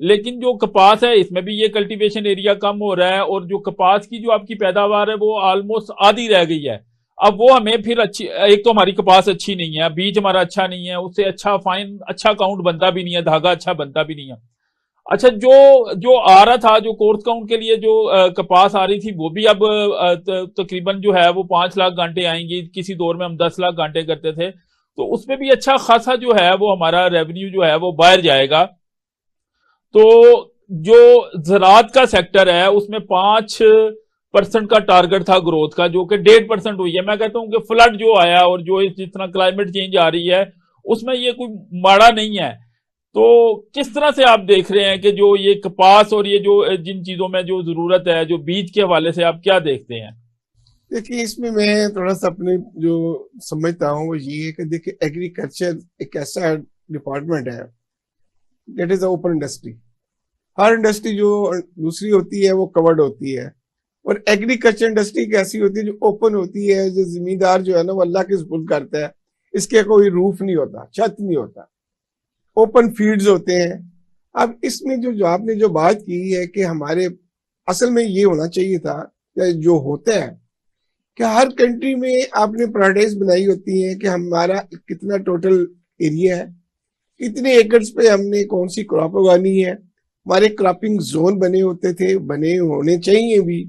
لیکن جو کپاس ہے اس میں بھی یہ کلٹیویشن ایریا کم ہو رہا ہے، اور جو کپاس کی جو آپ کی پیداوار ہے وہ آلموسٹ آدھی رہ گئی ہے۔ اب وہ ہمیں پھر اچھی، ایک تو ہماری کپاس اچھی نہیں ہے، بیج ہمارا اچھا نہیں ہے، اس سے اچھا فائن اچھا کاؤنٹ بنتا بھی نہیں ہے، دھاگا اچھا بنتا بھی نہیں ہے۔ اچھا، جو آ رہا تھا، جو کورس کاؤنٹ کے لیے جو کپاس آ رہی تھی، وہ بھی اب تقریباً جو ہے وہ 5 لاکھ گانٹے آئیں گی۔ کسی دور میں ہم 10 لاکھ گانٹے کرتے تھے، تو اس میں بھی اچھا خاصا جو ہے وہ ہمارا ریونیو جو ہے وہ باہر جائے گا۔ تو جو زراعت کا سیکٹر ہے اس میں 5% کا ٹارگٹ تھا گروتھ کا، جو کہ 1.5% ہوئی ہے۔ میں کہتا ہوں کہ فلڈ جو آیا اور جو جس طرح کلائمیٹ چینج آ رہی ہے، اس میں یہ کوئی ماڑا نہیں ہے۔ تو کس طرح سے آپ دیکھ رہے ہیں کہ جو یہ کپاس اور یہ جو جن چیزوں میں جو ضرورت ہے، جو بیج کے حوالے سے آپ کیا دیکھتے ہیں؟ دیکھیے، اس میں تھوڑا سا اپنے جو سمجھتا ہوں وہ یہ ہے کہ دیکھیے ایگریکلچر ایک ایسا ڈپارٹمنٹ ہے that is open industry. Hare industry جو دوسری ہوتی ہے وہ کورڈ ہوتی ہے، اور ایگریکلچر انڈسٹری ایک ایسی ہوتی ہے جو اوپن ہوتی ہے، جو زمیندار جو ہے نا وہ اللہ کے سپرد کرتا ہے۔ اس کے کوئی روف نہیں ہوتا، چھت نہیں ہوتا، اوپن فیلڈز ہوتے ہیں۔ اب اس میں جو آپ نے جو بات کی ہے کہ ہمارے اصل میں یہ ہونا چاہیے تھا جو ہوتا ہے کہ ہر کنٹری میں آپ نے پرائرٹیز بنائی ہوتی ہیں کہ ہمارا کتنا ٹوٹل ایریا ہے، کتنے ایکڑز پہ ہم نے کون سی کراپ اگانی ہے۔ ہمارے کراپنگ زون بنے ہوتے تھے، بنے ہونے چاہیے بھی،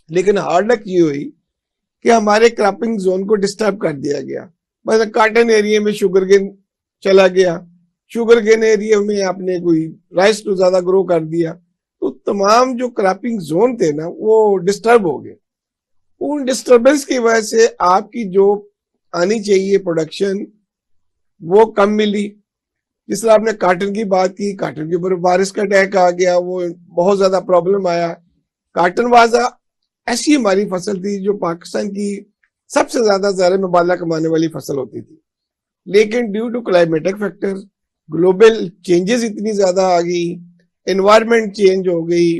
لیکن ہارڈ لک یہ ہوئی کہ ہمارے کراپنگ زون کو ڈسٹرب کر دیا گیا۔ مثلا کاٹن ایریا میں شوگر کین چلا گیا، شوگر کین ایریا میں آپ نے کوئی رائس کو زیادہ گرو کر دیا، تو تمام جو کراپنگ زون تھے نا وہ ڈسٹرب ہو گئے۔ ان ڈسٹربنس کی وجہ سے آپ کی جو آنی چاہیے پروڈکشن وہ کم ملی۔ جس طرح آپ نے کاٹن کی بات کی، کاٹن کے اوپر بارش کا اٹیک آ گیا، وہ بہت زیادہ پرابلم آیا۔ کاٹن بازا ایسی ہماری فصل تھی جو پاکستان کی سب سے زیادہ زر مبادلہ کمانے والی فصل ہوتی تھی، لیکن due to climatic factor, global changes اتنی زیادہ آ گئی، انوائرمنٹ چینج ہو گئی،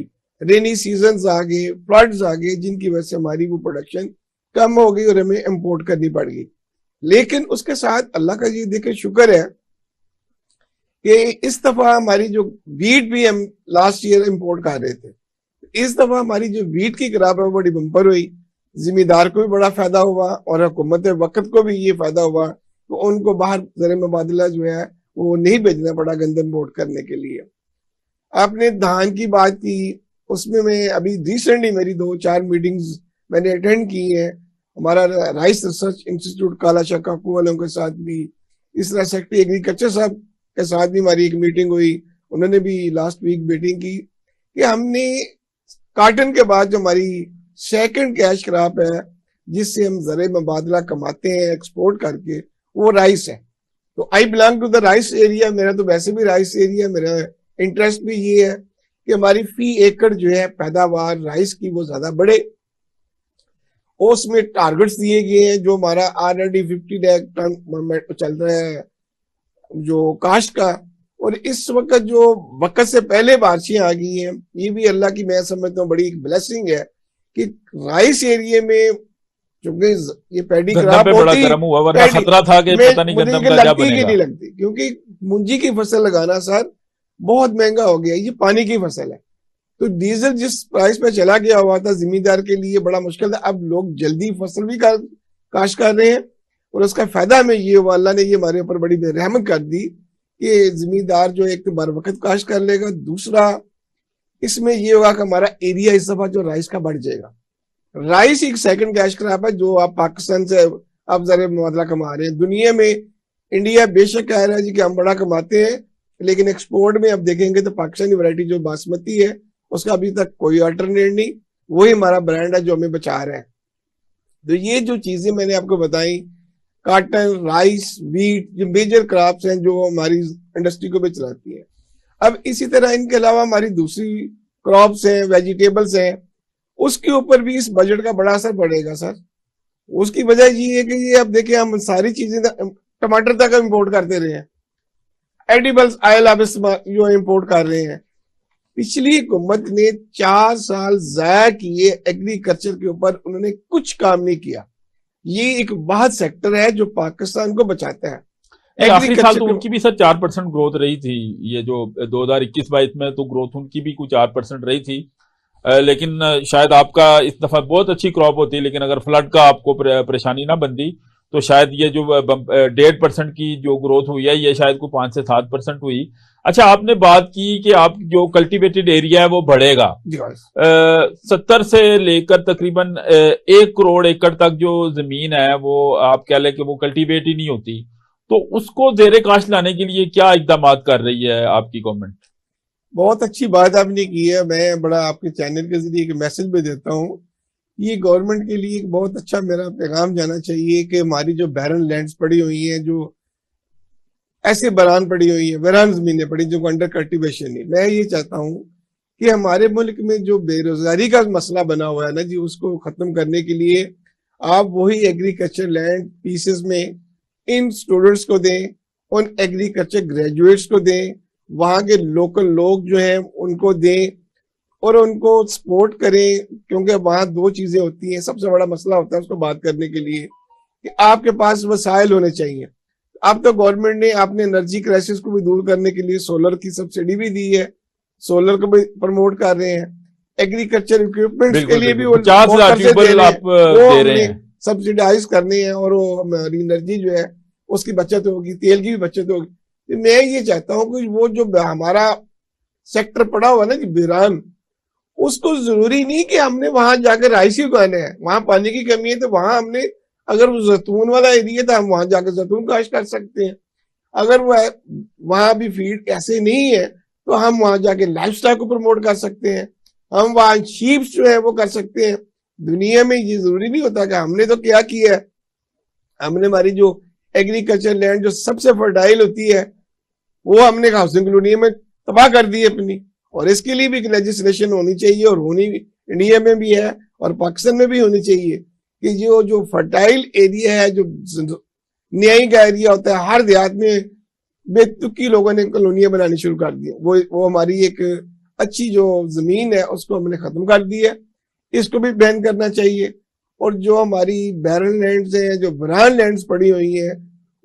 رینی سیزنز آ گئے، فلڈز آ گئے، جن کی وجہ سے ہماری وہ پروڈکشن کم ہو گئی اور ہمیں امپورٹ کرنی پڑ گئی۔ لیکن اس کے ساتھ اللہ کا یہ دیکھیں شکر ہے کہ اس دفعہ ہماری جو ویٹ بھی ہم لاسٹ ایئر امپورٹ کر رہے تھے، اس دفعہ ہماری جو ویٹ کی کراپ ہے وہ بڑی بمپر ہوئی، زمیندار کو بھی بڑا فائدہ ہوا اور حکومت وقت کو بھی یہ فائدہ ہوا، تو ان کو باہر زر مبادلہ جو ہے وہ نہیں بھیجنا پڑا گندم امپورٹ کرنے کے لیے۔ آپ نے دھان کی بات کی، اس میں ابھی ریسنٹلی میری 2-4 میٹنگز میں نے اٹینڈ کی ہیں، ہمارا رائس ریسرچ انسٹیٹیوٹ کالا شاہ کاکو والوں کے ساتھ بھی، اس طرح سیکٹری ایگریکلچر صاحب کے ساتھ بھی ہماری ایک میٹنگ ہوئی، انہوں نے بھی لاسٹ ویک میٹنگ کی کہ ہم نے کاٹن کے بعد جو ہماری سیکنڈ کیش کراپ ہے جس سے ہم زر مبادلہ کماتے ہیں ایکسپورٹ کر کے، وہ رائس ہے۔ تو I belong to the rice area, میرا تو ویسے بھی رائس ایریا، میرا انٹرسٹ بھی یہ ہے کہ ہماری فی ایکڑ جو ہے پیداوار رائس کی وہ زیادہ بڑھے۔ اس میں ٹارگٹس دیے گئے ہیں، جو ہمارا آلریڈی 50 لاکھ ٹن چل رہا ہے جو کاشت کا، اور اس وقت جو وقت سے پہلے بارشیں آ گئی ہیں، یہ بھی اللہ کی میں سمجھتا ہوں بڑی ایک بلیسنگ ہے کہ رائس ایریا میں چونکہ یہ پیڈی کراپ ہوتی خطرہ تھا کہ پتہ نہیں گندم کا کیا بنے گا، نہیں لگتی، کیونکہ منجی کی فصل لگانا سر بہت مہنگا ہو گیا، یہ پانی کی فصل ہے۔ تو ڈیزل جس پرائس پہ چلا گیا ہوا تھا زمیندار کے لیے بڑا مشکل تھا، اب لوگ جلدی فصل بھی کاشت کر رہے ہیں، اور اس کا فائدہ ہمیں یہ ہوا، اللہ نے یہ ہمارے اوپر بڑی بے رحمت کر دی کہ زمیندار جو ایک تو بر وقت کاشت کر لے گا، دوسرا اس میں یہ ہوگا کہ ہمارا ایریا اس دفعہ جو رائس کا بڑھ جائے گا۔ رائس ایک سیکنڈ کیش کراپ ہے جو آپ پاکستان سے آپ زر مبادلہ کما رہے ہیں۔ دنیا میں انڈیا بے شک کہہ رہا ہے جی کہ ہم بڑا کماتے ہیں، لیکن ایکسپورٹ میں اب دیکھیں گے تو پاکستانی ورائٹی جو باسمتی ہے اس کا ابھی تک کوئی آلٹرنیٹ نہیں، وہی ہمارا برانڈ ہے جو ہمیں بچا رہا ہے۔ تو یہ جو چیزیں میں نے آپ کو بتائیں، کاٹن، رائس، ویٹ، یہ میجر کراپس ہیں جو ہماری انڈسٹری کو بھی چلاتی ہیں۔ اب اسی طرح ان کے علاوہ ہماری دوسری کراپس ہیں، ویجیٹیبلز ہیں، اس کے اوپر بھی اس بجٹ کا بڑا اثر پڑے گا سر۔ اس کی وجہ یہ ہے کہ یہ اب دیکھیں ہم ساری چیزیں ٹماٹر تک امپورٹ کرتے رہے ہیں، ایڈیبلز آئل آپ جو امپورٹ کر رہے ہیں۔ پچھلی حکومت نے 4 سال ضائع کیے ایگریکلچر کے اوپر، انہوں نے کچھ کام نہیں کیا۔ یہ ایک واحد سیکٹر ہے جو پاکستان کو بچاتا ہے۔ آخری سال تو ان کی بھی سر 4% گروتھ رہی تھی, یہ جو 2021-22 میں تو گروتھ ان کی بھی کچھ 4% رہی تھی, لیکن شاید آپ کا اس دفعہ بہت اچھی کراپ ہوتی, لیکن اگر فلڈ کا آپ کو پریشانی نہ بنتی تو شاید یہ جو 1.5% کی جو گروتھ ہوئی ہے یہ شاید کوئی 5 سے 7% ہوئی. اچھا, آپ نے بات کی کہ آپ جو کلٹیویٹڈ ایریا ہے وہ بڑھے گا, 70 سے لے کر تقریباً 1 کروڑ ایکڑ تک جو زمین ہے وہ آپ کہہ لیں کہ وہ کلٹیویٹ ہی نہیں ہوتی, تو اس کو زیر کاشت لانے کے لیے کیا اقدامات کر رہی ہے آپ کی گورنمنٹ؟ بہت اچھی بات آپ نے کی ہے. میں بڑا آپ کے چینل کے ذریعے ایک میسج بھی دیتا ہوں. یہ گورنمنٹ کے لیے ایک بہت اچھا میرا پیغام جانا چاہیے کہ ہماری جو بیرن لینڈز پڑی ہوئی ہیں, جو ایسے بران پڑی ہوئی ہیں, ویران زمینیں پڑی جو انڈر کلٹیویشن ہے, میں یہ چاہتا ہوں کہ ہمارے ملک میں جو بے روزگاری کا مسئلہ بنا ہوا ہے نا جی, اس کو ختم کرنے کے لیے آپ وہی ایگریکلچر لینڈ پیسز میں ان سٹوڈنٹس کو دیں, ان ایگریکلچر گریجویٹس کو دیں, وہاں کے لوکل لوگ جو ہیں ان کو دیں اور ان کو سپورٹ کریں, کیونکہ وہاں 2 چیزیں ہوتی ہیں. سب سے بڑا مسئلہ ہوتا ہے اس کو بات کرنے کے لیے کہ آپ کے پاس وسائل ہونے چاہیے. اب تو گورنمنٹ نے اپنے انرجی کرائسس کو بھی دور کرنے کے لیے سولر کی سبسڈی بھی دی ہے, سولر کو بھی پروموٹ کر رہے ہیں. ایگریکلچر اکوپمنٹس کے لیے بھی وہ سبسڈائز کرنے ہیں, اور وہ ہماری انرجی جو ہے اس کی بچت ہوگی, تیل کی بھی بچت ہوگی. میں یہ چاہتا ہوں کہ وہ جو ہمارا سیکٹر پڑا ہوا نا جی بیران, اس کو ضروری نہیں کہ ہم نے وہاں جا کر رائس ہی اگانا ہے. وہاں پانی کی کمی ہے تو وہاں ہم نے, اگر وہ زیتون والا ایریا تھا ہم وہاں جا کر زیتون کاشت کر سکتے ہیں. اگر وہ وہاں بھی فیڈ ایسے نہیں ہے تو ہم وہاں جا کے لائف سٹائل کو پروموٹ کر سکتے ہیں. ہم وہاں شیپس جو ہے وہ کر سکتے ہیں. دنیا میں یہ ضروری نہیں ہوتا کہ ہم نے تو کیا ہے, ہم نے ہماری جو ایگریکلچر لینڈ جو سب سے فرٹائل ہوتی ہے وہ ہم نے ہاؤسنگ کالونی میں تباہ کر دی اپنی, اور اس کے لیے بھی لیجسلیشن ہونی چاہیے, اور ہونی انڈیا میں بھی ہے اور پاکستان میں بھی ہونی چاہیے کہ جو فرٹائل ایریا ہے, جو نیائی کا ایریا ہوتا ہے, ہر دیہات میں بے تکی لوگوں نے کالونیاں بنانی شروع کر دی. وہ ہماری ایک اچھی جو زمین ہے اس کو ہم نے ختم کر دی ہے, اس کو بھی بین کرنا چاہیے. اور جو ہماری بیرن لینڈز ہیں, جو بران لینڈز پڑی ہوئی ہیں,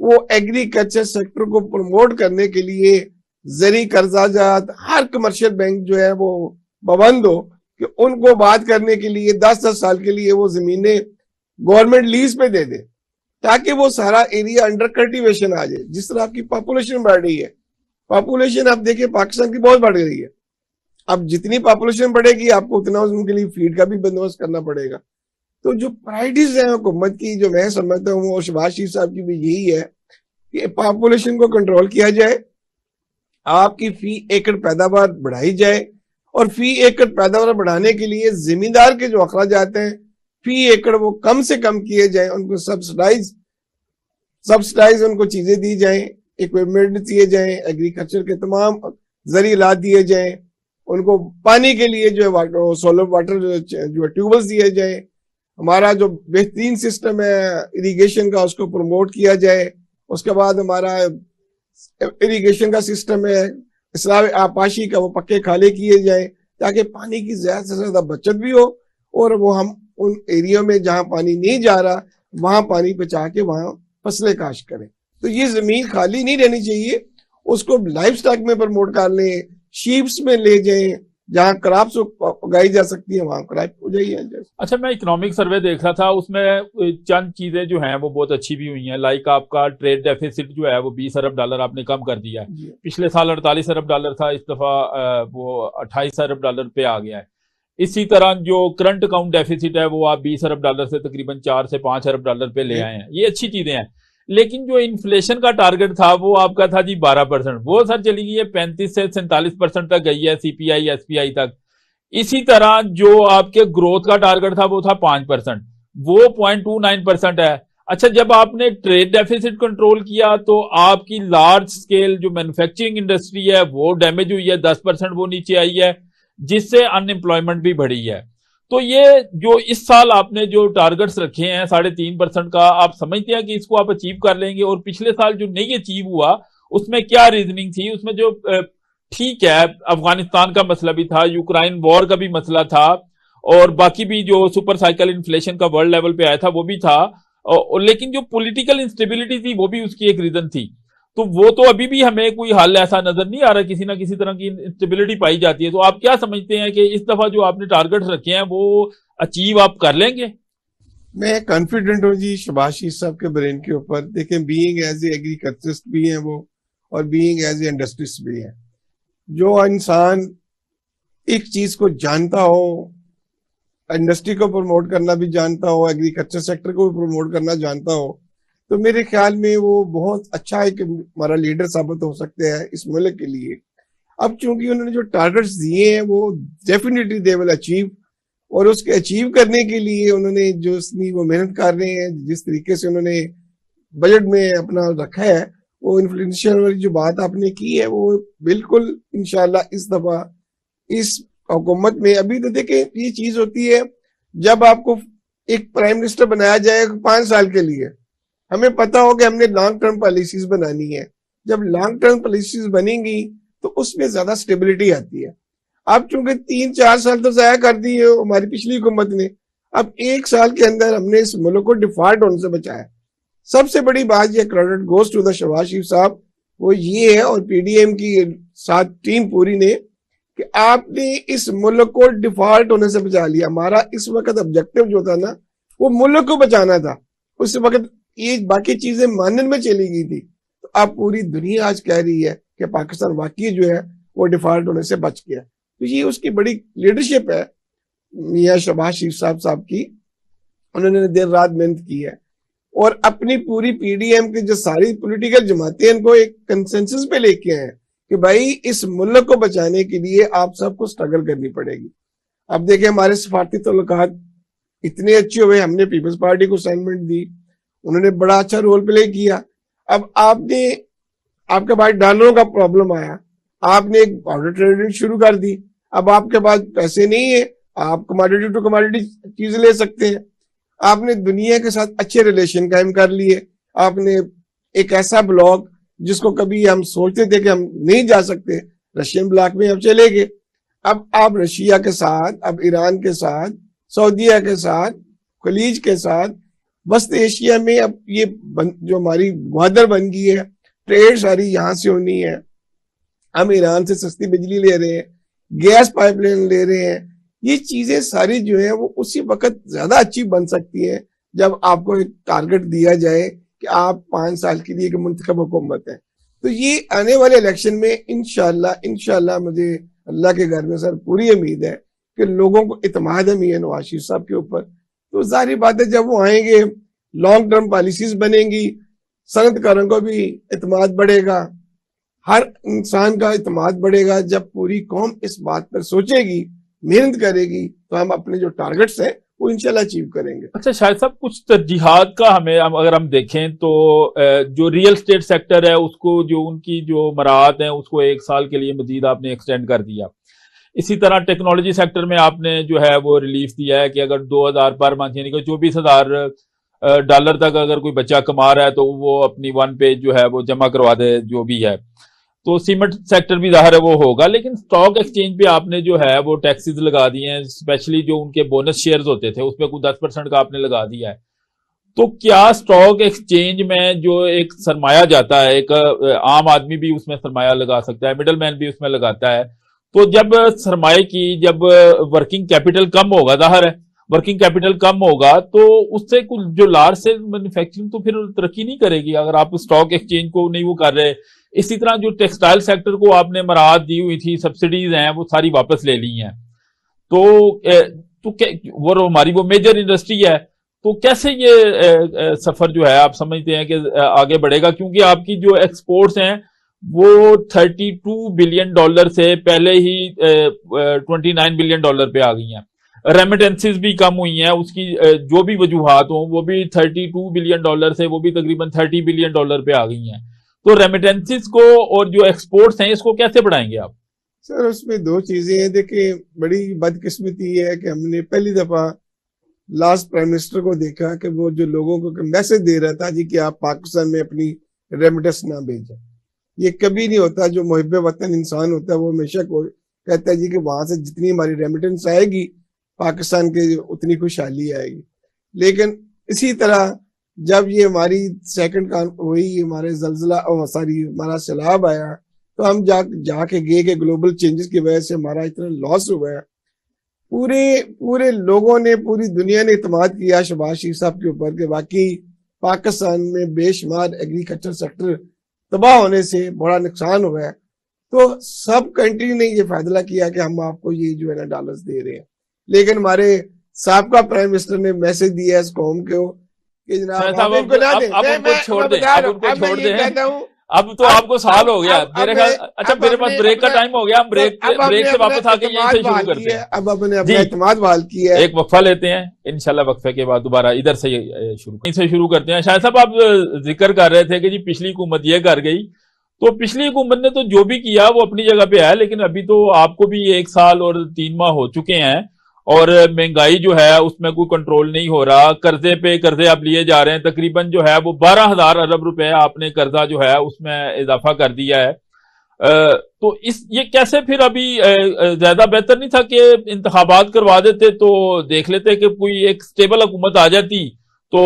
وہ ایگریکلچر سیکٹر کو پروموٹ کرنے کے لیے زرعی قرضہ جات ہر کمرشل بینک جو ہے وہ پابند ہو کہ ان کو بات کرنے کے لیے 10 سال کے لیے وہ زمینیں گورنمنٹ لیز پہ دے دے, تاکہ وہ سارا ایریا انڈر کلٹیویشن آ جائے. جس طرح آپ کی پاپولیشن بڑھ رہی ہے, پاپولیشن آپ دیکھیں پاکستان کی بہت بڑھ رہی ہے, اب جتنی پاپولیشن بڑھے گی آپ کو اتنا ان کے لیے فیڈ کا بھی بندوبست کرنا پڑے گا. تو جو پرائرٹیز ہیں حکومت کی, جو میں سمجھتا ہوں, اور شہباز شریف صاحب کی بھی یہی ہے کہ پاپولیشن کو کنٹرول کیا جائے, آپ کی فی ایکڑ پیداوار بڑھائی جائے, اور فی ایکڑ پیداوار بڑھانے کے لیے زمیندار کے جو اخراجات ہیں فی ایکڑ وہ کم سے کم کیے جائیں, ان کو سبسڈائز ان کو چیزیں دی جائیں, اکوپمنٹ دیے جائیں, ایگریکلچر کے تمام زرعی آلات دیے جائیں, ان کو پانی کے لیے جو ہے سولر واٹر جو ٹیوبلز دیے جائیں. ہمارا جو بہترین سسٹم ہے اریگیشن کا اس کو پروموٹ کیا جائے. اس کے بعد ہمارا اریگیشن کا سسٹم ہے اصلاح آبپاشی کا, وہ پکے کھالے کیے جائیں تاکہ پانی کی زیادہ سے زیادہ بچت بھی ہو, اور وہ ہم ان ایریوں میں جہاں پانی نہیں جا رہا وہاں پانی بچا کے وہاں فصلیں کاشت کریں. تو یہ زمین خالی نہیں رہنی چاہیے, اس کو لائف سٹاک میں پروموٹ کر لیں, شیپس میں لے جائیں, جہاں کراپس اگائی جا سکتی ہیں وہاں کراپ ہو جائیے. اچھا, میں اکنامک سروے دیکھ رہا تھا, اس میں چند چیزیں جو ہیں وہ بہت اچھی بھی ہوئی ہیں. لائک آپ کا ٹریڈ ڈیفیسٹ جو ہے وہ $20 ارب آپ نے کم کر دیا ہے. پچھلے سال $48 ارب تھا, اس دفعہ وہ $28 ارب پہ آ گیا ہے. اسی طرح جو کرنٹ اکاؤنٹ ڈیفیسٹ ہے وہ آپ $20 ارب سے تقریباً 4 سے 5 ارب پہ لے آئے ہیں. یہ اچھی چیزیں ہیں, لیکن جو انفلیشن کا ٹارگٹ تھا وہ آپ کا تھا جی 12%, وہ سر چلی گئی ہے 35 سے 47% تک گئی ہے, سی پی آئی ایس پی آئی تک. اسی طرح جو آپ کے گروتھ کا ٹارگٹ تھا وہ تھا 5%, وہ 0.29% ہے. اچھا, جب آپ نے ٹریڈ ڈیفیسٹ کنٹرول کیا تو آپ کی لارج سکیل جو مینوفیکچرنگ انڈسٹری ہے وہ ڈیمیج ہوئی ہے, 10% وہ نیچے آئی ہے, جس سے ان امپلائمنٹ بھی بڑھی ہے. تو یہ جو اس سال آپ نے جو ٹارگٹس رکھے ہیں 3.5% کا, آپ سمجھتے ہیں کہ اس کو آپ اچیو کر لیں گے؟ اور پچھلے سال جو نہیں اچیو ہوا اس میں کیا ریزننگ تھی؟ اس میں جو ٹھیک ہے افغانستان کا مسئلہ بھی تھا, یوکرائن وار کا بھی مسئلہ تھا, اور باقی بھی جو سپر سائیکل انفلیشن کا ورلڈ لیول پہ آیا تھا وہ بھی تھا, لیکن جو پولیٹیکل انسٹیبلٹی تھی وہ بھی اس کی ایک ریزن تھی. تو وہ تو ابھی بھی ہمیں کوئی حل ایسا نظر نہیں آ رہا, کسی نہ کسی طرح کی انسٹیبلٹی پائی جاتی ہے. تو آپ کیا سمجھتے ہیں کہ اس دفعہ جو آپ نے ٹارگٹ رکھے ہیں وہ اچیو آپ کر لیں گے؟ میں کانفیڈنٹ ہوں جی شہباز شریف صاحب کے برین کے اوپر. دیکھیں بینگ ایز اے ایگریکلچرسٹ بھی ہیں وہ, اور بینگ ایز اے انڈسٹریسٹ بھی ہیں. جو انسان ایک چیز کو جانتا ہو, انڈسٹری کو پروموٹ کرنا بھی جانتا ہو, ایگریکلچر سیکٹر کو بھی پروموٹ کرنا جانتا ہو, تو میرے خیال میں وہ بہت اچھا ہے کہ ہمارا لیڈر ثابت ہو سکتے ہیں اس ملک کے لیے. اب چونکہ انہوں نے جو ٹارگٹس دیے ہیں وہ ڈیفینیٹلی دے ول اچیو, اور اس کے اچیو کرنے کے لیے انہوں نے جو وہ محنت کر رہے ہیں, جس طریقے سے انہوں نے بجٹ میں اپنا رکھا ہے, وہ انفلوئنشل والی جو بات آپ نے کی ہے وہ بالکل انشاءاللہ اس دفعہ اس حکومت میں. ابھی تو دیکھیں یہ چیز ہوتی ہے جب آپ کو ایک پرائم منسٹر بنایا جائے 5 سال کے لیے, ہمیں پتا ہو کہ ہم نے لانگ ٹرم پالیسیز بنانی ہے. جب لانگ ٹرم پالیسیز بنیں گی تو اس میں زیادہ سٹیبلٹی آتی ہے. اب چونکہ 3-4 سال تو ضائع کر دی ہے ہماری پچھلی حکومت نے, اب 1 سال کے اندر ہم نے اس ملک کو ڈیفالٹ ہونے سے بچایا. سب سے بڑی بات یہ credit goes to the Shehbaz Sharif صاحب, وہ یہ ہے اور پی ڈی ایم کی ساتھ ٹیم پوری نے, کہ آپ نے اس ملک کو ڈیفالٹ ہونے سے بچا لیا. ہمارا اس وقت آبجیکٹو جو تھا نا وہ ملک کو بچانا تھا. اس وقت یہ باقی چیزیں مانن میں چلی گئی تھی. تو اب پوری دنیا آج کہہ رہی ہے کہ پاکستان واقعی جو ہے وہ ڈیفالٹ ہونے سے بچ گیا. تو یہ اس کی بڑی لیڈرشپ ہے میاں شہباز شریف صاحب کی. انہوں نے دیر رات محنت کی ہے اور اپنی پوری پی ڈی ایم کی جو ساری پولیٹیکل جماعتیں ان کو ایک کنسنسس پہ لے کے آئے ہیں کہ بھائی اس ملک کو بچانے کے لیے آپ سب کو سٹرگل کرنی پڑے گی. اب دیکھیں ہمارے سفارتی تعلقات اتنے اچھے ہوئے, ہم نے پیپلز پارٹی کو اسائنمنٹ دی, انہوں نے بڑا اچھا رول پلے کیا. اب آپ کے پاس ڈالروں کا پرابلم آیا, آپ نے ایک باؤنڈری ٹریڈنگ شروع کر دی. اب آپ کے پاس پیسے نہیں ہیں, آپ کموڈیٹی ٹو کموڈیٹی چیزیں لے سکتے ہیں. آپ نے دنیا کے ساتھ اچھے ریلیشن قائم کر لیے. آپ نے ایک ایسا بلاک جس کو کبھی ہم سوچتے تھے کہ ہم نہیں جا سکتے, رشین بلاک میں ہم چلے گئے. اب آپ رشیا کے ساتھ, اب ایران کے ساتھ, سعودیہ کے ساتھ, خلیج کے ساتھ, وسط ایشیا میں اب یہ جو ہماری گوادر بن گئی ہے, ٹریڈ ساری یہاں سے ہونی ہے. ہم ایران سے سستی بجلی لے رہے ہیں, گیس پائپ لائن لے رہے ہیں. یہ چیزیں ساری جو ہیں وہ اسی وقت زیادہ اچھی بن سکتی ہیں جب آپ کو ایک ٹارگٹ دیا جائے کہ آپ 5 سال کے لیے ایک منتخب حکومت ہے. تو یہ آنے والے الیکشن میں انشاءاللہ مجھے اللہ کے گھر میں سر پوری امید ہے کہ لوگوں کو اعتماد ہے میاں نواز شریف صاحب کے اوپر. تو ظاہری بات ہے جب وہ آئیں گے, لانگ ٹرم پالیسیز بنیں گی, صنعت کاروں کو بھی اعتماد بڑھے گا, ہر انسان کا اعتماد بڑھے گا. جب پوری قوم اس بات پر سوچے گی, محنت کرے گی, تو ہم اپنے جو ٹارگٹس ہیں وہ انشاءاللہ اچیو کریں گے. اچھا شاہد صاحب, کچھ ترجیحات کا ہمیں اگر ہم دیکھیں تو جو ریئل اسٹیٹ سیکٹر ہے اس کو جو ان کی جو مراحت ہیں اس کو 1 سال کے لیے مزید آپ نے ایکسٹینڈ کر دیا. اسی طرح ٹیکنالوجی سیکٹر میں آپ نے جو ہے وہ ریلیف دیا ہے کہ اگر 2000 پر منتھ یعنی کہ $24,000 تک اگر کوئی بچہ کما رہا ہے تو وہ اپنی 1 پیج جو ہے وہ جمع کروا دے جو بھی ہے. تو سیمنٹ سیکٹر بھی ظاہر ہے وہ ہوگا, لیکن سٹاک ایکسچینج پہ آپ نے جو ہے وہ ٹیکسز لگا دیے ہیں, اسپیشلی جو ان کے بونس شیئرز ہوتے تھے اس پہ کوئی 10% کا آپ نے لگا دیا ہے. تو کیا سٹاک ایکسچینج میں جو ایک سرمایہ جاتا ہے, ایک عام آدمی بھی اس میں سرمایہ لگا سکتا ہے, مڈل مین بھی اس میں لگاتا ہے, تو جب سرمایہ کی جب ورکنگ کیپٹل کم ہوگا, ظاہر ہے ورکنگ کیپٹل کم ہوگا تو اس سے جو لارج سیل مینوفیکچرنگ تو پھر ترقی نہیں کرے گی اگر آپ سٹاک ایکسچینج کو نہیں وہ کر رہے. اسی طرح جو ٹیکسٹائل سیکٹر کو آپ نے مراحت دی ہوئی تھی, سبسڈیز ہیں وہ ساری واپس لے لی ہیں, تو وہ ہماری وہ میجر انڈسٹری ہے, تو کیسے یہ سفر جو ہے آپ سمجھتے ہیں کہ آگے بڑھے گا؟ کیونکہ آپ کی جو ایکسپورٹس ہیں وہ $32 بلین سے پہلے ہی $29 بلین پہ آ گئی ہیں. ریمیٹنسز بھی کم ہوئی ہیں, اس کی جو بھی وجوہات ہوں وہ بھی $32 بلین سے وہ بھی تقریباً $30 بلین پہ آ گئی ہیں. تو ریمیٹنسز کو اور جو ایکسپورٹس ہیں اس کو کیسے بڑھائیں گے آپ؟ سر اس میں 2 چیزیں ہیں. دیکھیں بڑی بدقسمتی یہ ہے کہ ہم نے پہلی دفعہ لاسٹ پرائم منسٹر کو دیکھا کہ وہ جو لوگوں کو میسج دے رہا تھا جی کہ آپ پاکستان میں اپنی ریمیٹنس نہ بھیجیں. یہ کبھی نہیں ہوتا. جو محب وطن انسان ہوتا ہے وہ ہمیشہ کہتا ہے جی کہ وہاں سے جتنی ہماری ریمیٹنس آئے گی پاکستان کے اتنی خوشحالی آئے گی. لیکن اسی طرح جب یہ ہماری سیکنڈ ہوئی ہمارے زلزلہ ہمارا سیلاب آیا تو ہم جا کے گئے کہ گلوبل چینجز کی وجہ سے ہمارا اتنا لاس ہوا ہے. پورے لوگوں نے, پوری دنیا نے اعتماد کیا شہباز شریف صاحب کے اوپر کہ واقعی پاکستان میں بے شمار ایگریکلچر سیکٹر تباہ ہونے سے بڑا نقصان ہوا ہے. تو سب کنٹری نے یہ فیصلہ کیا کہ ہم آپ کو یہ جو ہے نا ڈالرز دے رہے ہیں, لیکن ہمارے سابقہ پرائم منسٹر نے میسج دیا اس قوم کو کہ جناب آپ ان کو نہ دیں. اب تو آپ کو سال ہو گیا میرے خیال. اچھا میرے پاس بریک کا ٹائم ہو گیا, ہم بریک سے واپس آ کے یہیں سے شروع کرتے ہیں. اب آپ نے اپنا اعتماد بحال کیا ہے. ایک وقفہ لیتے ہیں, انشاءاللہ وقفے کے بعد دوبارہ ادھر سے شروع کرتے ہیں. شاہد صاحب آپ ذکر کر رہے تھے کہ جی پچھلی حکومت یہ کر گئی, تو پچھلی حکومت نے تو جو بھی کیا وہ اپنی جگہ پہ ہے, لیکن ابھی تو آپ کو بھی 1 سال اور 3 ماہ ہو چکے ہیں اور مہنگائی جو ہے اس میں کوئی کنٹرول نہیں ہو رہا. قرضے پہ قرضے اب لیے جا رہے ہیں, تقریباً جو ہے وہ 12,000 ارب روپے آپ نے قرضہ جو ہے اس میں اضافہ کر دیا ہے. تو یہ کیسے پھر ابھی زیادہ بہتر نہیں تھا کہ انتخابات کروا دیتے تو دیکھ لیتے کہ کوئی ایک سٹیبل حکومت آ جاتی تو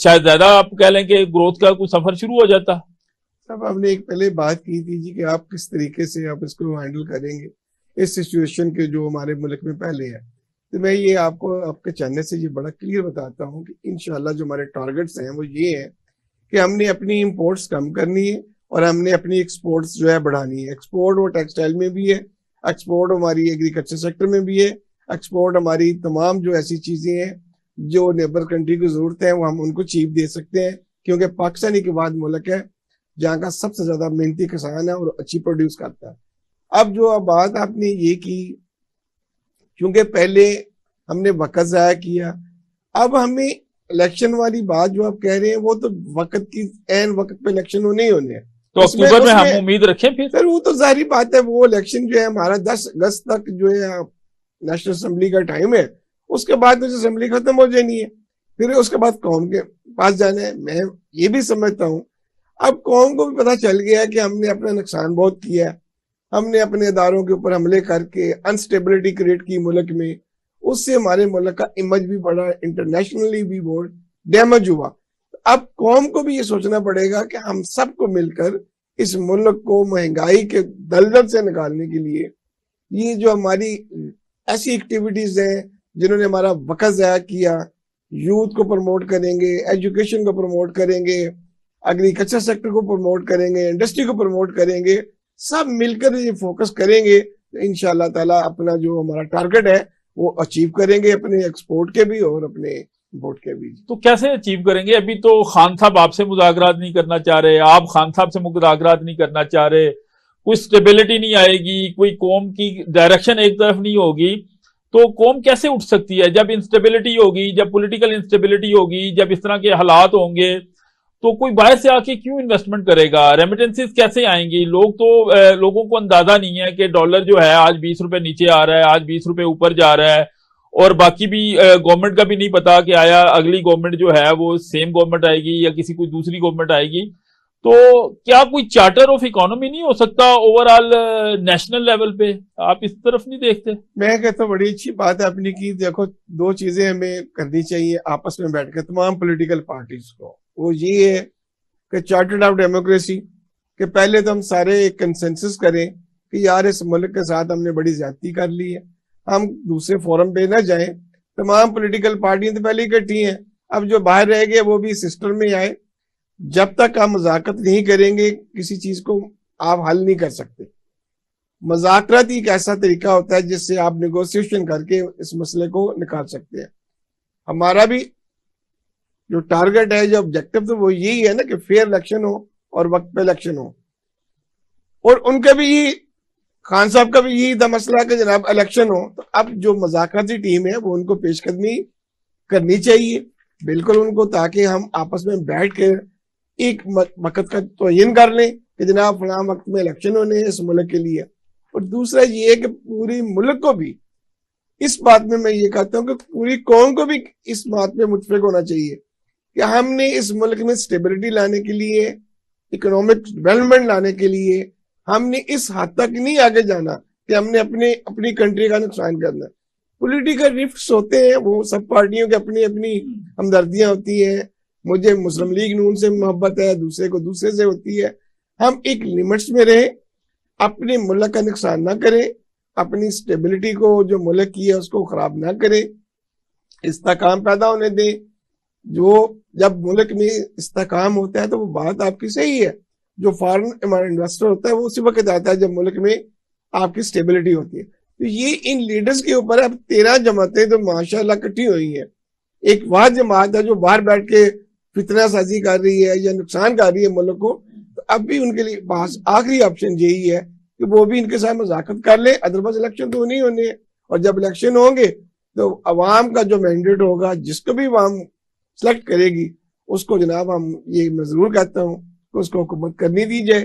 شاید زیادہ آپ کہہ لیں کہ گروتھ کا کوئی سفر شروع ہو جاتا. اب آپ نے ایک پہلے بات کی تھی جی کہ آپ کس طریقے سے آپ اس کو ہینڈل کریں گے اس سچویشن کے جو ہمارے ملک میں پہلے ہے. تو میں یہ آپ کو آپ کے چینل سے یہ بڑا کلیئر بتاتا ہوں کہ انشاءاللہ جو ہمارے ٹارگٹس ہیں وہ یہ ہیں کہ ہم نے اپنی امپورٹس کم کرنی ہے اور ہم نے اپنی ایکسپورٹس جو ہے بڑھانی ہے. ایکسپورٹ وہ ٹیکسٹائل میں بھی ہے, ایکسپورٹ ہماری ایگریکلچر سیکٹر میں بھی ہے, ایکسپورٹ ہماری تمام جو ایسی چیزیں ہیں جو نیبر کنٹری کی ضرورت ہے وہ ہم ان کو چیپ دے سکتے ہیں, کیونکہ پاکستانی کے بعد ملک ہے جہاں کا سب سے زیادہ محنتی کسان ہے اور اچھی پروڈیوس کرتا ہے. اب جو بات آپ نے یہ کی, کیونکہ پہلے ہم نے وقت ضائع کیا, اب ہمیں الیکشن والی بات جو آپ کہہ رہے ہیں وہ تو وقت کی عین وقت پہ الیکشن ہونے ہی ہونے ہیں. تو اکتوبر میں ہم امید رکھیں پھر وہ تو ظاہری بات ہے. وہ الیکشن جو ہے ہمارا 10 اگست تک جو ہے نیشنل اسمبلی کا ٹائم ہے, اس کے بعد تو اسمبلی ختم ہو جانی ہے, پھر اس کے بعد قوم کے پاس جانا ہے. میں یہ بھی سمجھتا ہوں اب قوم کو بھی پتہ چل گیا کہ ہم نے اپنا نقصان بہت کیا ہے, ہم نے اپنے اداروں کے اوپر حملے کر کے انسٹیبلٹی کریٹ کی ملک میں, اس سے ہمارے ملک کا امیج بھی بڑا, انٹرنیشنلی بھی بہت ڈیمیج ہوا. اب قوم کو بھی یہ سوچنا پڑے گا کہ ہم سب کو مل کر اس ملک کو مہنگائی کے دلدل سے نکالنے کے لیے یہ جو ہماری ایسی ایکٹیویٹیز ہیں جنہوں نے ہمارا وقت ضائع کیا, یوتھ کو پروموٹ کریں گے, ایجوکیشن کو پروموٹ کریں گے, ایگریکلچر سیکٹر کو پروموٹ کریں گے, انڈسٹری کو پروموٹ کریں گے, سب مل کر یہ فوکس کریں گے تو انشاءاللہ تعالیٰ اپنا جو ہمارا ٹارگٹ ہے وہ اچیو کریں گے, اپنے ایکسپورٹ کے بھی اور اپنے امپورٹ کے بھی. تو کیسے اچیو کریں گے؟ ابھی تو خان صاحب آپ سے مذاکرات نہیں کرنا چاہ رہے, آپ خان صاحب سے مذاکرات نہیں کرنا چاہ رہے, کوئی سٹیبلٹی نہیں آئے گی, کوئی قوم کی ڈائریکشن ایک طرف نہیں ہوگی, تو قوم کیسے اٹھ سکتی ہے؟ جب انسٹیبلٹی ہوگی, جب پولیٹیکل انسٹیبلٹی ہوگی, جب اس طرح کے حالات ہوں گے تو کوئی باہر سے آ کے کیوں انویسٹمنٹ کرے گا؟ ریمیٹنسز کیسے آئیں گی؟ لوگوں کو اندازہ نہیں ہے کہ ڈالر جو ہے آج 20 روپے نیچے آ رہا ہے, آج 20 روپے اوپر جا رہا ہے, اور باقی بھی گورنمنٹ کا بھی نہیں پتا کہ آیا اگلی گورنمنٹ جو ہے وہ سیم گورنمنٹ آئے گی یا کسی کوئی دوسری گورنمنٹ آئے گی. تو کیا کوئی چارٹر آف اکانومی نہیں ہو سکتا اوور آل نیشنل لیول پہ؟ آپ اس طرف نہیں دیکھتے؟ میں کہتا ہوں بڑی اچھی بات ہے آپ نے کی. دیکھو 2 چیزیں ہمیں کرنی چاہیے آپس میں بیٹھ کے تمام پولیٹیکل پارٹیز کو. وہ یہ ہے کہ چارٹرڈ آف ڈیموکریسی کہ پہلے تو ہم سارے ایک کنسنسس کریں کہ یار اس ملک کے ساتھ ہم نے بڑی زیادتی کر لی ہے, ہم دوسرے فورم پہ نہ جائیں. تمام پولیٹیکل پارٹیاں تو پہلے اکٹھی ہیں, اب جو باہر رہ گئے وہ بھی سسٹم میں آئے. جب تک آپ مذاکرت نہیں کریں گے کسی چیز کو آپ حل نہیں کر سکتے. مذاکرت ایک ایسا طریقہ ہوتا ہے جس سے آپ نیگوسیشن کر کے اس مسئلے کو نکال سکتے ہیں. ہمارا بھی جو ٹارگٹ ہے, جو آبجیکٹو تو وہ یہی ہے نا کہ فیئر الیکشن ہو اور وقت پہ الیکشن ہو. اور ان کا بھی یہی, خان صاحب کا بھی یہی تھا مسئلہ کہ جناب الیکشن ہو. تو اب جو مذاکراتی ٹیم ہے وہ ان کو پیش قدمی کرنی چاہیے بالکل ان کو, تاکہ ہم آپس میں بیٹھ کے ایک وقت کا تعین کر لیں کہ جناب فلاں وقت میں الیکشن ہونے ہیں اس ملک کے لیے. اور دوسرا یہ ہے کہ پوری ملک کو بھی اس بات میں یہ کہتا ہوں کہ پوری قوم کو بھی اس بات میں متفق ہونا چاہیے کہ ہم نے اس ملک میں سٹیبلٹی لانے کے لیے, اکنامک ڈیولپمنٹ لانے کے لیے ہم نے اس حد تک نہیں آگے جانا کہ ہم نے اپنی کنٹری کا نقصان کرنا. پولیٹیکل رفٹس ہوتے ہیں, وہ سب پارٹیوں کی اپنی اپنی ہمدردیاں ہوتی ہیں, مجھے مسلم لیگ نون سے محبت ہے, دوسرے کو دوسرے سے ہوتی ہے. ہم ایک لمٹس میں رہیں, اپنے ملک کا نقصان نہ کریں, اپنی سٹیبلٹی کو جو ملک کی ہے اس کو خراب نہ کریں, استحکام پیدا ہونے دیں. جب ملک میں استحکام ہوتا ہے تو وہ بات آپ کی صحیح ہے. جو فارن انویسٹر ہوتا ہے وہ اسی وقت آتا ہے جب ملک میں آپ کی سٹیبلٹی ہوتی ہے. تو یہ ان لیڈرز کے اوپر اب 13 جماعتیں تو ماشاءاللہ اکٹھی ہوئی ہیں. ایک واحد جماعت ہے جو باہر بیٹھ کے فتنہ سازی کر رہی ہے یا نقصان کر رہی ہے ملک کو. تو اب بھی ان کے لیے آخری آپشن یہی ہے کہ وہ بھی ان کے ساتھ مذاکرت کر لیں, ادروائز الیکشن تو نہیں ہونے ہیں. اور جب الیکشن ہوں گے تو عوام کا جو مینڈیٹ ہوگا, جس کو بھی عوام سلیکٹ کرے گی, اس کو جناب ہم یہ میں ضرور کہتا ہوں کہ اس کو حکومت کرنی دی جائے.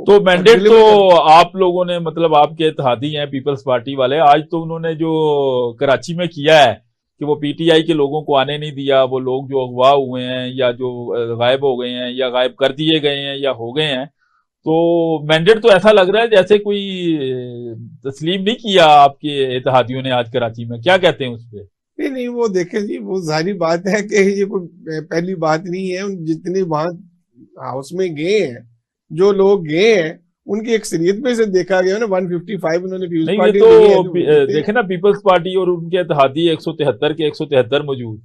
تو مینڈیٹ تو آپ لوگوں نے, مطلب آپ کے اتحادی ہیں پیپلز پارٹی والے, آج تو انہوں نے جو کراچی میں کیا ہے کہ وہ پی ٹی آئی کے لوگوں کو آنے نہیں دیا, وہ لوگ جو اغوا ہوئے ہیں یا جو غائب ہو گئے ہیں یا غائب کر دیے گئے ہیں یا ہو گئے ہیں, تو مینڈیٹ تو ایسا لگ رہا ہے جیسے کوئی تسلیم نہیں کیا آپ کے اتحادیوں نے آج کراچی میں. کیا کہتے ہیں اس پہ؟ نہیں, وہ دیکھیں جی, وہ ظاہری بات ہے کہ یہ کوئی پہلی بات نہیں ہے. جتنے وہاں ہاؤس میں گئے ہیں, جو لوگ گئے ہیں, ان کی اکثریت میں سے دیکھا گیا نا 155 انہوں نے پیپلز پارٹی تو دیکھیں نا, پیپلز پارٹی اور ان کے اتحادی 173 کے 173 موجود,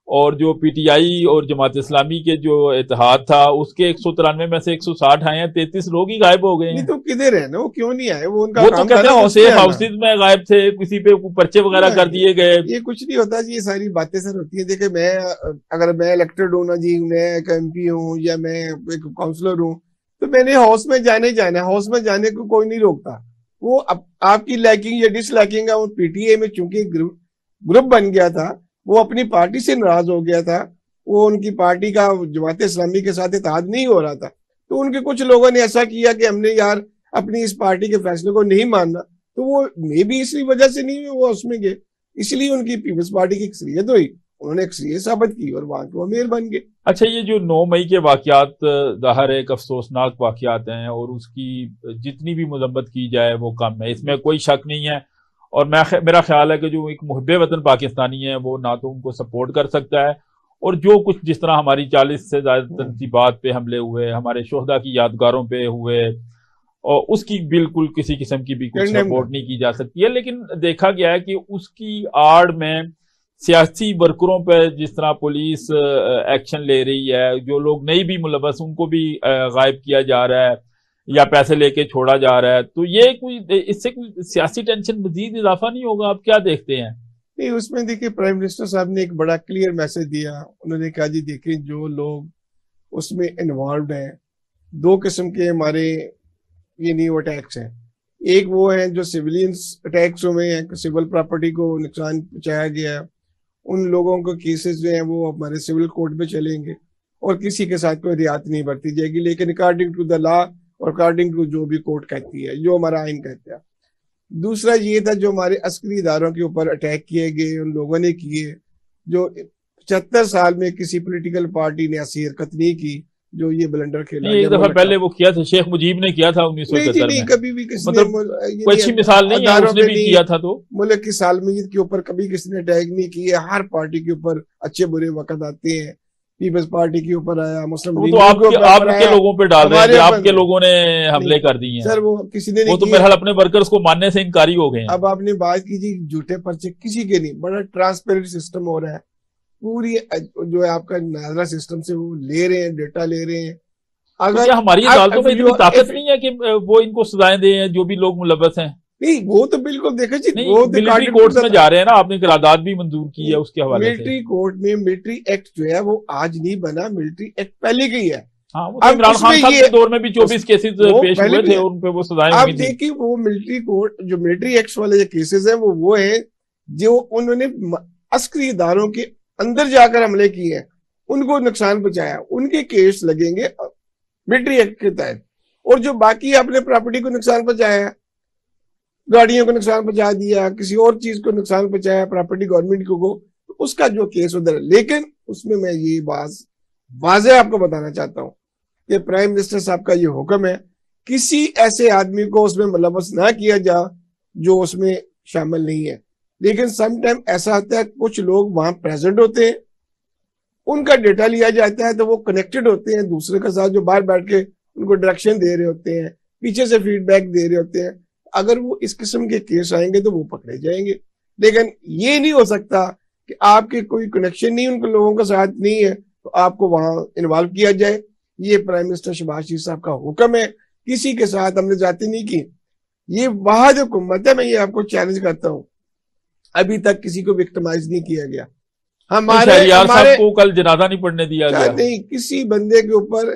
اور جو پی ٹی آئی اور جماعت اسلامی کے جو اتحاد تھا اس کے 193 میں سے 160 آئے ہیں, 33 لوگ ہی غائب ہو گئے ہیں. تو کدھر ہے نا, وہ کیوں نہیں آئے؟ وہ ان کا وہ تو کہتے ہیں ہاؤسز میں غائب تھے, کسی پہ پرچے وغیرہ کر دیے گئے. یہ کچھ نہیں ہوتا جی, یہ ساری باتیں سر ہوتی ہیں. دیکھیں اگر میں الیکٹڈ ہوں نا جی, میں ایک ایم پی ہوں یا میں ایک کاؤنسلر ہوں, تو میں نے ہاؤس میں جانا. ہاؤس میں جانے کو کوئی نہیں روکتا. وہ آپ کی لائکنگ یا ڈس لائکنگ ہے. وہ پی ٹی اے میں چونکہ گروپ بن گیا تھا, وہ اپنی پارٹی سے ناراض ہو گیا تھا, وہ ان کی پارٹی کا جماعت اسلامی کے ساتھ اتحاد نہیں ہو رہا تھا. تو ان کے کچھ لوگوں نے ایسا کیا کہ ہم نے یار اپنی اس پارٹی کے فیصلے کو نہیں ماننا, تو وہ میں بھی اسی وجہ سے نہیں وہ اس میں گئے, اس لیے ان کی پیپلز پارٹی کی اکثریت ہوئی, انہوں نے اکثریت ثابت کی اور وہاں کے امیر بن گئے. اچھا, یہ جو 9 مئی کے واقعات ظاہر ایک افسوسناک واقعات ہیں, اور اس کی جتنی بھی مذمت کی جائے وہ کم ہے, اس میں کوئی شک نہیں ہے. اور میرا خیال ہے کہ جو ایک محب وطن پاکستانی ہے وہ نہ تو ان کو سپورٹ کر سکتا ہے, اور جو کچھ جس طرح ہماری 40 سے زیادہ تنصیبات پہ حملے ہوئے, ہمارے شہداء کی یادگاروں پہ ہوئے, اور اس کی بالکل کسی قسم کی بھی کوئی سپورٹ نہیں کی جا سکتی ہے. لیکن دیکھا گیا ہے کہ اس کی آڑ میں سیاسی ورکروں پہ جس طرح پولیس ایکشن لے رہی ہے, جو لوگ نہیں بھی ملوث ان کو بھی غائب کیا جا رہا ہے یا پیسے لے کے چھوڑا جا رہا ہے. تو یہ اس سے کوئی سیاسی ٹینشن مزید اضافہ نہیں ہوگا؟ آپ کیا دیکھتے ہیں؟ نہیں, اس میں دیکھیں پرائم منسٹر صاحب نے ایک بڑا کلیئر میسج دیا. انہوں نے کہا جی دیکھیں, جو لوگ اس میں انوالوڈ ہیں, 2 قسم کے ہمارے یہ نیو اٹیکس ہیں. ایک وہ ہیں جو سیولینز اٹیکس ہوئے ہیں, سول پراپرٹی کو نقصان پہنچایا گیا ہے, ان لوگوں کو کیسز جو ہیں وہ ہمارے سول کورٹ پہ چلیں گے اور کسی کے ساتھ کوئی رعایت نہیں برتی جائے گی, لیکن اکارڈنگ ٹو دا لا اور اکارڈنگ ٹو جو بھی کورٹ کہتی ہے, جو ہمارا آئین کہتا ہے. دوسرا یہ تھا جو ہمارے عسکری اداروں کے اوپر اٹیک کیے گئے, ان لوگوں نے کیے جو 75 سال میں کسی پولیٹیکل پارٹی نے ایسی حرکت نہیں کی جو یہ بلنڈر کھیلا. ایک دفعہ پہلے وہ کیا تھا, شیخ مجیب نے کیا تھا 1971 میں. کبھی بھی کسی نے کوئی اچھی مثال نہیں ہے, اس نے بھی کیا تھا. تو ملک کی سالمیت کے اوپر کبھی کسی نے اٹیک نہیں کیا. ہر پارٹی کے اوپر اچھے برے وقت آتے ہیں. پیپلز پارٹی کے اوپر آیا, مسلم لیگ تو آپ کے لوگوں پہ ڈال رہے ہیں, آپ کے لوگوں نے حملے کر دیے ہیں سر. وہ کسی نے وہ تو بہرحال اپنے ورکرز کو ماننے سے انکاری ہو گئے ہیں. اب آپ نے بات کی جی جھوٹے پرچے, کسی کے نہیں, بڑا ٹرانسپیرنٹ سسٹم ہو رہا ہے. پوری جو ہے آپ کا ناظرہ سسٹم سے وہ لے رہے ہیں, ڈیٹا لے رہے ہیں. اگر ہماری عدالتوں میں اتنی طاقت نہیں ہے کہ وہ ان کو سزائیں دیں جو بھی لوگ ملوث ہیں. نہیں, وہ تو بالکل دیکھا جی, وہ ملٹری کورٹ میں جا رہے ہیں نا, آپ نے قرارداد بھی منظور کی ہے اس کے حوالے سے. ملٹری کورٹ میں ملٹری ایکٹ جو ہے وہ آج نہیں بنا, ملٹری ایکٹ پہلے کی ہے. عمران خان صاحب کے دور میں بھی 24 کیسز پیش ہوئے تھے, ان پہ وہ سزائیں ہوئی تھیں. آپ دیکھیں وہ ملٹری کورٹ جو ملٹری ایکٹس والے کیسز ہیں وہ ہیں جو انہوں نے عسکری اداروں کے اندر جا کر حملے کیے ہیں, ان کو نقصان پہنچایا, ان کے کیس لگیں گے ملٹری ایکٹ کے تحت. اور جو باقی آپ نے پراپرٹی کو نقصان پہنچایا, گاڑیوں کو نقصان پہنچا دیا, کسی اور چیز کو نقصان پہنچایا, پراپرٹی گورنمنٹ کو, اس کا جو کیس ادھر ہے. لیکن اس میں یہ بات واضح آپ کو بتانا چاہتا ہوں کہ پرائم منسٹر صاحب کا یہ حکم ہے, کسی ایسے آدمی کو اس میں ملوث نہ کیا جا جو اس میں شامل نہیں ہے. لیکن سم ٹائم ایسا ہوتا ہے کچھ لوگ وہاں پریزنٹ ہوتے ہیں ان کا ڈیٹا لیا جاتا ہے تو وہ کنیکٹڈ ہوتے ہیں دوسرے کے ساتھ جو باہر بیٹھ کے ان کو ڈائریکشن دے رہے ہوتے ہیں, پیچھے سے فیڈ بیک دے رہے ہوتے ہیں. اگر وہ اس قسم کے کیس آئیں گے تو وہ پکڑے جائیں گے. لیکن یہ نہیں ہو سکتا کہ آپ کے کوئی کنیکشن نہیں ان لوگوں کے ساتھ نہیں ہے تو آپ کو وہاں انوالو کیا جائے. یہ پرائم منسٹر شہباز شریف صاحب کا حکم ہے, کسی کے ساتھ ہم نے جاتی نہیں کی. یہ واحد حکومت ہے, میں یہ آپ کو چیلنج کرتا ہوں, ابھی تک کسی کو وکٹمائز نہیں کیا گیا. ہمارے کو کل جنازہ نہیں پڑھنے دیا گیا, نہیں کسی بندے کے اوپر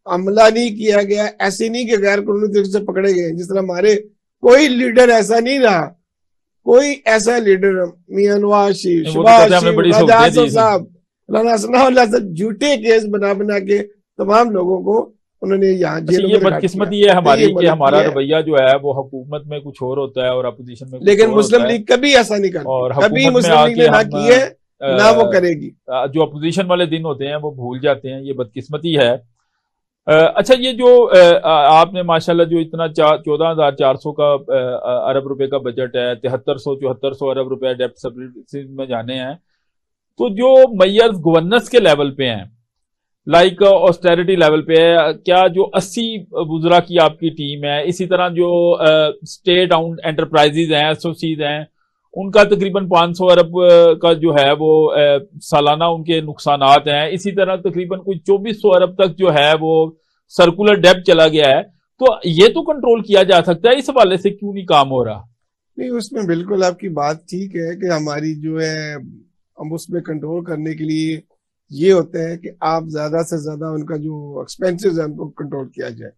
حملہ نہیں کیا گیا, ایسے نہیں کہ غیر قانونی طریقے سے پکڑے گئے. جس طرح ہمارے کوئی لیڈر ایسا نہیں رہا, کوئی ایسا لیڈر میاں نواز شریف, شہباز شریف, راجہ صاحب, مولانا ثناء اللہ صاحب جھوٹے کیس بنا کے تمام لوگوں کو انہوں نے یہاں جیلوں میں. یہ بدقسمتی ہے ہماری کہ ہمارا رویہ جو ہے وہ حکومت میں کچھ اور ہوتا ہے اور اپوزیشن میں, لیکن مسلم لیگ کبھی ایسا نہیں کرتی, کبھی مسلم لیگ نے نہ کی ہے نہ وہ کرے گی. جو اپوزیشن والے دن ہوتے ہیں وہ بھول جاتے ہیں, یہ بدقسمتی ہے. اچھا, یہ جو آپ نے ماشاءاللہ جو اتنا 14,400 کا ارب روپے کا بجٹ ہے, 7300-7400 ارب روپے ڈیپٹ سبسڈی میں جانے ہیں, تو جو میئرز گورننس کے لیول پہ ہیں, لائک آسٹیرٹی لیول پہ ہے, کیا جو 80 وزراء کی آپ کی ٹیم ہے, اسی طرح جو اسٹیٹ آؤنڈ انٹرپرائزز ہیں, ایسوسیز ہیں, ان کا تقریباً 500 ارب کا جو ہے وہ سالانہ ان کے نقصانات ہیں, اسی طرح تقریباً کوئی 2400 ارب تک جو ہے وہ سرکولر ڈیبٹ چلا گیا ہے, تو یہ تو کنٹرول کیا جا سکتا ہے, اس حوالے سے کیوں نہیں کام ہو رہا؟ نہیں, اس میں بالکل آپ کی بات ٹھیک ہے کہ ہماری جو ہے ہم اس میں کنٹرول کرنے کے لیے یہ ہوتا ہے کہ آپ زیادہ سے زیادہ ان کا جو ایکسپینسز ہیں ان کو کنٹرول کیا جائے.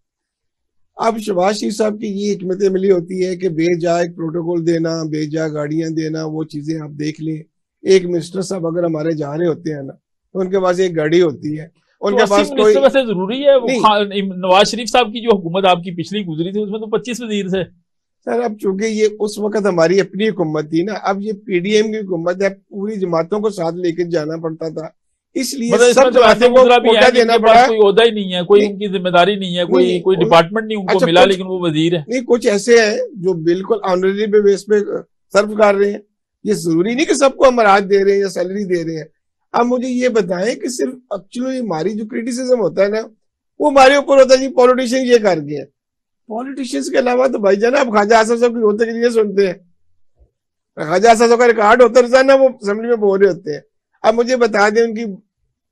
اب شہباز شریف صاحب کی یہ حکمت عملی ہوتی ہے کہ بے جا ایک پروٹوکول دینا, بے جا گاڑیاں دینا, وہ چیزیں آپ دیکھ لیں. ایک منسٹر صاحب اگر ہمارے جا رہے ہوتے ہیں نا تو ان کے پاس ایک گاڑی ہوتی ہے, ان کے پاس کوئی ویسے ضروری ہے. نواز شریف صاحب کی جو حکومت آپ کی پچھلی گزری تھی اس میں تو 25 وزیر تھے سر. اب چونکہ یہ اس وقت ہماری اپنی حکومت تھی نا, اب یہ پی ڈی ایم کی حکومت ہے, پوری جماعتوں کو ساتھ لے کے جانا پڑتا تھا, اس لیے سب جماعتوں کو کوٹا دینا پڑا. کوئی عہدہ ہی نہیں ہے, کوئی ان کی ذمہ داری نہیں ہے, کوئی ڈپارٹمنٹ نہیں ان کو ملا, لیکن وہ وزیر ہے. نہیں, کچھ ایسے ہیں جو بالکل آنریری بیس پہ سرو کر رہے ہیں. یہ ضروری نہیں کہ سب کو ہم راحت دے رہے ہیں یا سیلری دے رہے ہیں. اب مجھے یہ بتائیں کہ صرف ایکچولی ہماری جو کریٹیسزم ہوتا ہے نا وہ ہمارے اوپر ہوتا ہے جی پولیٹیشین یہ کر گئے ہیں. پولیٹیشینز کے علاوہ تو بھائی جان آپ خواجہ آصف صاحب کی ہوتے کے لیے سنتے ہیں, خواجہ آصف صاحب کا ریکارڈ ہوتا ہے نا, وہ اسمبلی میں بول رہے ہوتے ہیں. اب مجھے بتا دیں ان کی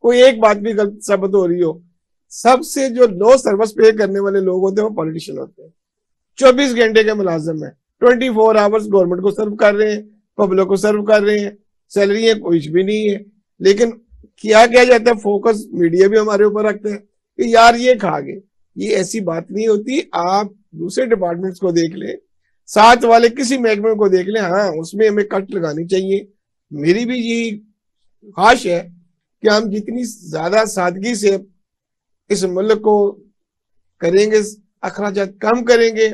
کوئی ایک بات بھی غلط ثابت ہو رہی ہو, سب سے جو لو سروس پے کرنے والے لوگ ہوتے ہیں وہ پولیٹیشین ہوتے ہیں. 24 گھنٹے کے ملازم ہیں, 24 آورز گورنمنٹ کو سرو کر رہے ہیں, پبلک کو سرو کر رہے ہیں, سیلری کچھ بھی نہیں ہے. لیکن کیا جاتا ہے, فوکس میڈیا بھی ہمارے اوپر رکھتے ہیں کہ یار یہ کھا گئے. یہ ایسی بات نہیں ہوتی. آپ دوسرے ڈپارٹمنٹس کو دیکھ لیں, ساتھ والے کسی محکمے کو دیکھ لیں, ہاں اس میں ہمیں کٹ لگانی چاہیے. میری بھی یہی خواہش ہے کہ ہم جتنی زیادہ سادگی سے اس ملک کو کریں گے, اخراجات کم کریں گے,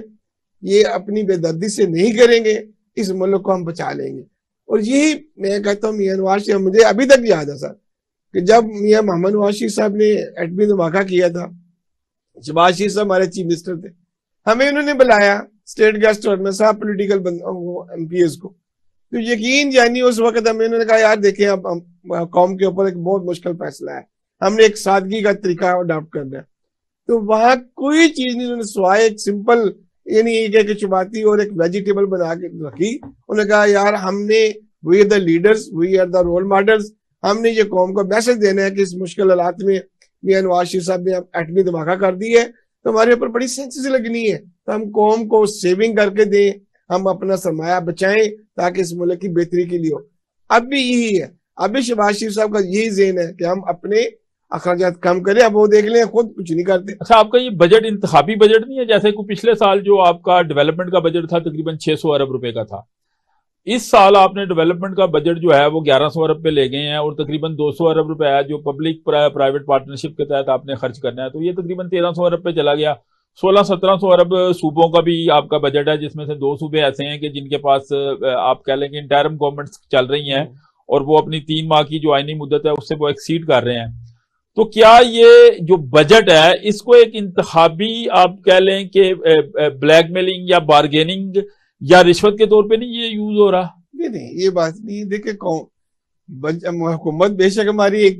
یہ اپنی بے دردی سے نہیں کریں گے, اس ملک کو ہم بچا لیں گے. اور یہی میں کہتا ہوں میاں نواز شریف, مجھے ابھی تک یاد ہے سر کہ جب میاں محمد نواز شریف صاحب نے ایٹمی دھماکہ کیا تھا, شہباز شریف صاحب ہمارے چیف منسٹر تھے, ہمیں انہوں نے بلایا اسٹیٹ گیسٹ میں سب پولیٹیکل ایم پی ایز کو, تو یقین جانی اس وقت ہمیں انہوں نے کہا یار دیکھیں اب قوم کے اوپر ایک بہت مشکل فیصلہ ہے, ہم نے ایک سادگی کا طریقہ اڈاپٹ کرنا ہے. تو وہاں کوئی چیز نہیں, انہوں نے سوائے ایک سمپل یعنی ایک چپاتی اور ایک ویجیٹیبل بنا کے رکھی. انہوں نے کہا یار ہم نے we are the leaders, we are the role models, ہم نے یہ قوم کو میسج دینا ہے کہ اس مشکل حالات میں میاں نواز شریف صاحب نے ایٹمی دھماکہ کر دی ہے تو ہمارے اوپر بڑی سینسز لگنی ہے, تو ہم قوم کو سیونگ کر کے دیں, ہم اپنا سرمایہ بچائیں تاکہ اس ملک کی بہتری کے لیے ہو. اب بھی یہی ہے, اب بھی شہباز شریف صاحب کا یہی ذہن ہے کہ ہم اپنے اخراجات کم کریں. اب وہ دیکھ لیں خود کچھ نہیں کرتے. اچھا, آپ کا یہ بجٹ انتخابی بجٹ نہیں ہے؟ جیسے کہ پچھلے سال جو آپ کا ڈیولپمنٹ کا بجٹ تھا تقریباً 600 ارب روپے کا تھا, اس سال آپ نے ڈیولپمنٹ کا بجٹ جو ہے وہ 1100 ارب پہ لے گئے ہیں, اور تقریباً 200 ارب روپے ہے جو پبلک پرائیویٹ پارٹنرشپ کے تحت آپ نے خرچ کرنا ہے, تو یہ تقریباً 1300 ارب پہ چلا گیا. 1600-1700 ارب صوبوں کا بھی آپ کا بجٹ ہے, جس میں سے 2 صوبے ایسے ہیں کہ جن کے پاس آپ کہہ لیں کہ انٹرم گورنمنٹس چل رہی ہیں اور وہ اپنی 3 ماہ کی جو آئینی مدت ہے اس سے وہ ایکسیڈ کر رہے ہیں. تو کیا یہ جو بجٹ ہے اس کو ایک انتخابی آپ کہہ لیں کہ بلیک میلنگ یا بارگیننگ یا رشوت کے طور پہ نہیں یہ یوز ہو رہا؟ نہیں, یہ بات نہیں. دیکھیں حکومت بے شک ہماری ایک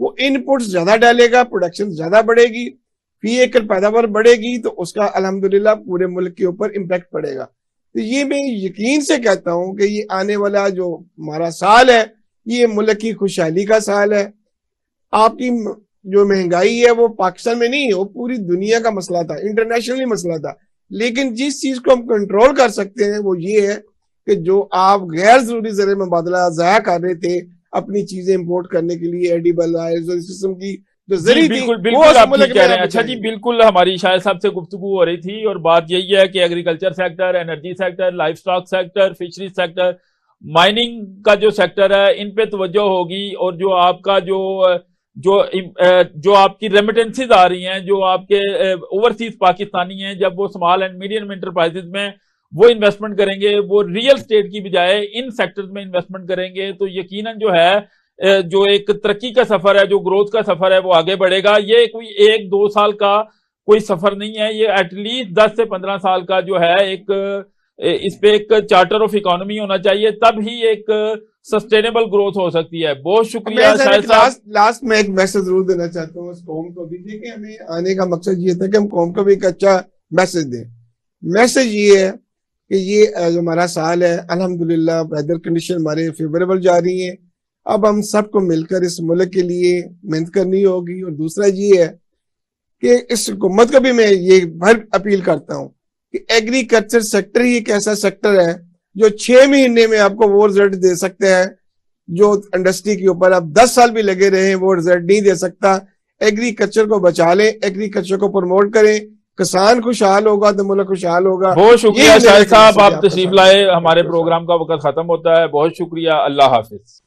وہ انپٹس زیادہ ڈالے گا, پروڈکشن زیادہ بڑھے گی, فی ایکڑ پیداوار بڑھے گی, تو اس کا الحمدللہ پورے ملک کے اوپر امپیکٹ پڑے گا. تو یہ میں یقین سے کہتا ہوں کہ یہ آنے والا جو ہمارا سال ہے یہ ملک کی خوشحالی کا سال ہے. آپ کی جو مہنگائی ہے وہ پاکستان میں نہیں ہے, وہ پوری دنیا کا مسئلہ تھا, انٹرنیشنلی مسئلہ تھا. لیکن جس چیز کو ہم کنٹرول کر سکتے ہیں وہ یہ ہے کہ جو آپ غیر ضروری زر مبادلہ ضائع کر رہے تھے اپنی چیزیں امپورٹ کرنے کے لیے, ایڈیبل سسٹم کی جو ذریعہ تھی, بالکل آپ ٹھیک کہہ رہے ہیں. اچھا جی, بالکل ہماری شاہد صاحب سے گفتگو ہو رہی تھی اور بات یہی ہے کہ agriculture sector, energy sector, livestock sector, fishery sector, mining کا جو سیکٹر ہے, ان پہ توجہ ہوگی. اور جو آپ کا جو آپ کی ریمیٹنسز آ رہی ہیں, جو آپ کے اوورسیز پاکستانی ہیں, جب وہ اسمال اینڈ میڈیم انٹرپرائزز میں وہ انویسٹمنٹ کریں گے, وہ ریئل اسٹیٹ کی بجائے ان سیکٹرز میں انویسٹمنٹ کریں گے, تو یقیناً جو ہے جو ایک ترقی کا سفر ہے, جو گروتھ کا سفر ہے, وہ آگے بڑھے گا. یہ کوئی 1-2 سال کا کوئی سفر نہیں ہے, یہ ایٹ لیسٹ 10 سے 15 سال کا جو ہے ایک اس پہ ایک چارٹر آف اکانومی ہونا چاہیے, تب ہی ایک سسٹینیبل گروتھ ہو سکتی ہے. بہت شکریہ شاہد صاحب. لاسٹ میں ایک میسج ضرور دینا چاہتا ہوں اس قوم کو بھی, دیکھیں ہمیں آنے کا مقصد یہ تھا کہ ہم قوم کو بھی ایک اچھا میسج دیں. میسج یہ ہے کہ یہ جو ہمارا سال ہے الحمدللہ ویدر کنڈیشن ہمارے فیوریبل جا رہی ہیں. اب ہم سب کو مل کر اس ملک کے لیے محنت کرنی ہوگی. اور دوسرا یہ ہے کہ اس حکومت کو بھی میں یہ بھر اپیل کرتا ہوں کہ ایگریکلچر سیکٹر ہی ایک ایسا سیکٹر ہے جو 6 مہینے میں آپ کو وہ رزلٹ دے سکتے ہیں جو انڈسٹری کے اوپر آپ 10 سال بھی لگے رہے وہ رزلٹ نہیں دے سکتا. ایگریکلچر کو بچا لیں, ایگریکلچر کو پروموٹ کریں, کسان خوشحال ہوگا تو ملک خوشحال ہوگا. بہت شکریہ شاہد صاحب, آپ تشریف لائے. ہمارے پروگرام کا وقت ختم ہوتا ہے. بہت شکریہ, اللہ حافظ.